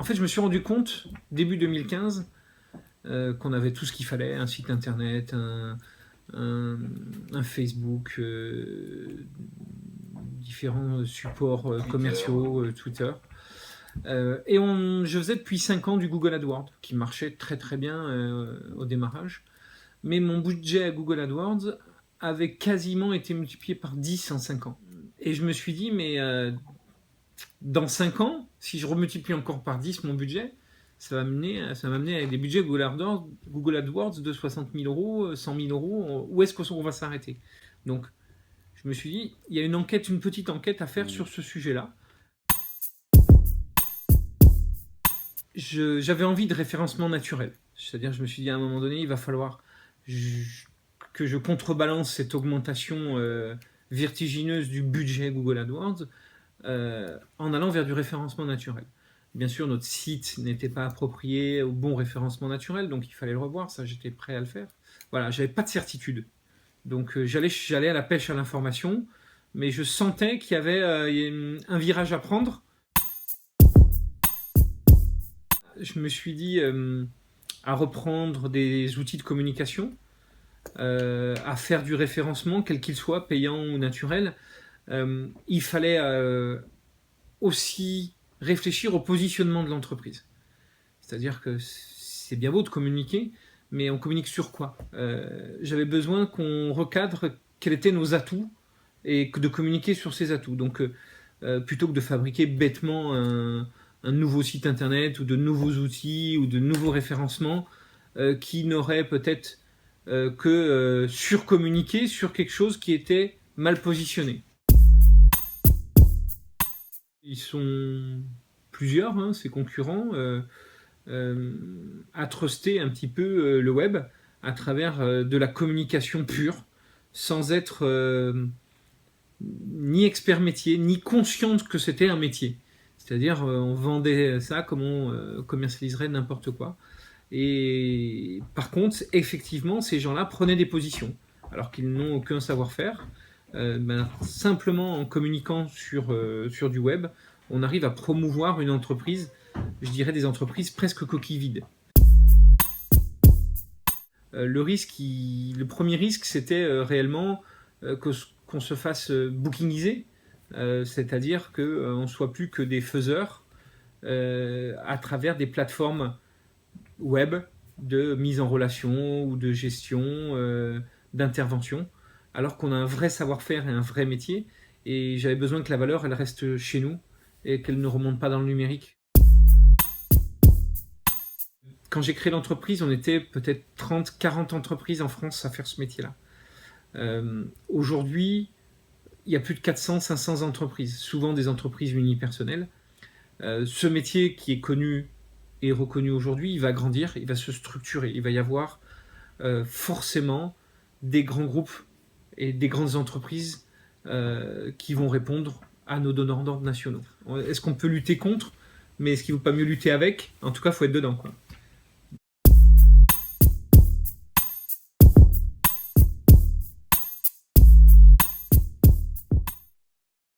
En fait, je me suis rendu compte, début 2015, qu'on avait tout ce qu'il fallait, un site internet, un Facebook, différents supports commerciaux, Twitter. Je faisais depuis 5 ans du Google AdWords, qui marchait très très bien au démarrage. Mais mon budget à Google AdWords avait quasiment été multiplié par 10 en 5 ans. Et je me suis dit, mais dans 5 ans, si je remultiplie encore par 10 mon budget, ça va m'amener avec des budgets Google AdWords de 60 000 euros, 100 000 euros. Où est-ce qu'on va s'arrêter? Donc, je me suis dit, il y a une petite enquête à faire sur ce sujet-là. J'avais envie de référencement naturel. C'est-à-dire, je me suis dit, à un moment donné, il va falloir que je contrebalance cette augmentation vertigineuse du budget Google AdWords en allant vers du référencement naturel. Bien sûr, notre site n'était pas approprié au bon référencement naturel, donc il fallait le revoir, ça j'étais prêt à le faire. Voilà, j'avais pas de certitude. Donc j'allais à la pêche à l'information, mais je sentais qu'il y avait un virage à prendre. Je me suis dit à reprendre des outils de communication, à faire du référencement, quel qu'il soit, payant ou naturel. Il fallait aussi réfléchir au positionnement de l'entreprise. C'est-à-dire que c'est bien beau de communiquer, mais on communique sur quoi? J'avais besoin qu'on recadre quels étaient nos atouts et de communiquer sur ces atouts. Donc, plutôt que de fabriquer bêtement un nouveau site internet ou de nouveaux outils ou de nouveaux référencements qui n'auraient peut-être que surcommuniquer sur quelque chose qui était mal positionné. Ils sont plusieurs, hein, ces concurrents, à truster un petit peu le web à travers de la communication pure, sans être ni expert métier, ni conscient que c'était un métier. C'est-à-dire, on vendait ça comme on commercialiserait n'importe quoi. Et par contre, effectivement, ces gens-là prenaient des positions, alors qu'ils n'ont aucun savoir-faire. Simplement en communiquant sur du web, on arrive à promouvoir une entreprise, je dirais des entreprises presque coquilles vides. Le premier risque, c'était réellement qu'on se fasse bookingiser, c'est-à-dire qu'on ne soit plus que des faiseurs à travers des plateformes web de mise en relation ou de gestion, d'intervention, alors qu'on a un vrai savoir-faire et un vrai métier, et j'avais besoin que la valeur, elle reste chez nous et qu'elle ne remonte pas dans le numérique. Quand j'ai créé l'entreprise, on était peut-être 30, 40 entreprises en France à faire ce métier-là. Aujourd'hui, il y a plus de 400, 500 entreprises, souvent des entreprises unipersonnelles. Ce métier qui est connu et reconnu aujourd'hui, il va grandir, il va se structurer. Il va y avoir forcément des grands groupes et des grandes entreprises qui vont répondre à nos donneurs d'ordre nationaux. Est-ce qu'on peut lutter contre? Mais est-ce qu'il ne vaut pas mieux lutter avec? En tout cas, il faut être dedans, quoi.